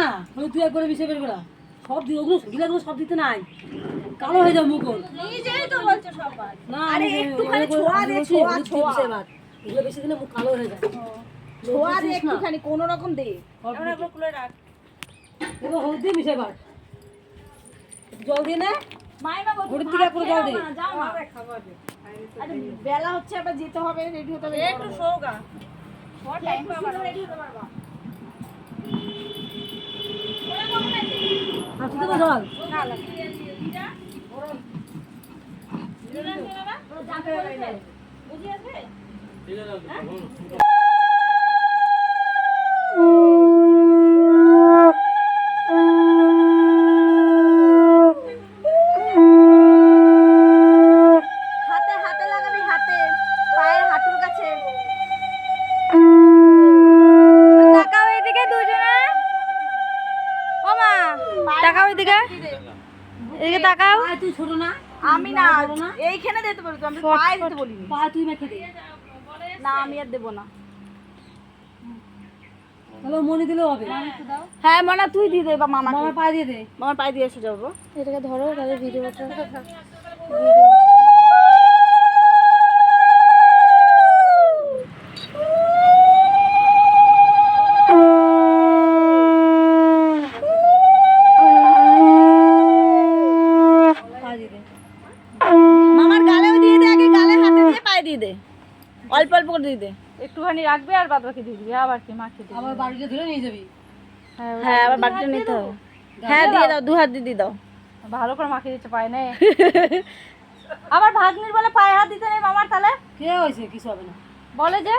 না তুই একবারে মিশে বের করা সব দিয়ে ওগুলো গিলাগুলো সব দিতে নাই কালো হয়ে যাবে মুখ নিজেই তো বলছো সবাই না আরে একটুখানি ছোঁয়া দে ছোঁয়া এগুলো বেশি দিলে মুখ কালো হয়ে যায় ছোঁয়া দে একটুখানি কোনো রকম দে আমরা একবার খুলে রাখ এবার হলুদ দিয়ে মিশে বাট জল দিয়ে না মাইমা বল ঘড়ির দিকে করে জল দে যাও মা খাবার দে আরে বেলা হচ্ছে আবার যেতে হবে রেডি হতে হবে একটু শোগা শর্ট টাইম পাবা রেডি হতে পারবা ওরা কখন আসবে আসতে দেবো জল না লাগে দিদা দিদা ওরা যাবে বুঝি আসবে ঠিক আছে হাতে হাতে লাগাবি হাতে পায়ের হাঁটুর কাছে তাকাও এদিকে দুজনে ও মা তাকাও এদিকে এদিকে তাকাও তুই ছোট না আমি না এইখানে দিতে বলতো আমি পায়ে দিতে বলিনি পা তুই মেখে দে না আমি আর দেব না তাহলে মনে দিলেও হবে হ্যাঁ মনা তুই দিয়ে দে বা মামাকে মামার পা দিয়ে দে মামার পায়ে দিয়ে এসে যাবো এটাকে ধরো তাহলে ভিডিওটা পা দিয়ে দে মামার গালেও দিয়ে দে আগে গালে হাতে দিয়ে পায়ে দিয়ে দে অল্প অল্প করে দিয়ে দে একটুখানি রাখবে আর বাদ বাকি দিয়ে দিবি আবার কি মাকে দিবি আবার বাড়িতে ধরে নিয়ে যাবি হ্যাঁ আবার বাটিটা নিতে হবে হ্যাঁ দিয়ে দাও দু হাত দিয়ে দাও ভালো করে মাখিয়ে দিচ্ছে পায়ে নেই আবার ভাগ্নির বলে পায়ে হাত দিতে নেই মামার তাহলে কে হয়েছে কিছু হবে না বলে যে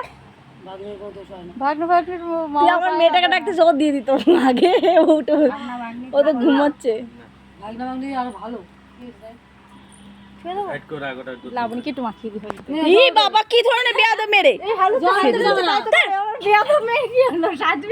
ভাগ্নের কোনো দোষ হয় না ভাগ্নির তুই আমার মেয়েটাকে ডাকতে ও দিয়ে দিত আগে ওটা ও তো ঘুমাচ্ছে ভাগনা ভাগ্নি আরো ভালো লাবণী কি একটু মাখিয়ে দিবে ই বাবা কি ধরনের বেয়াদব মেরে জল দিতে যাবে না বেয়াদব মেরে কি হলো সাজবে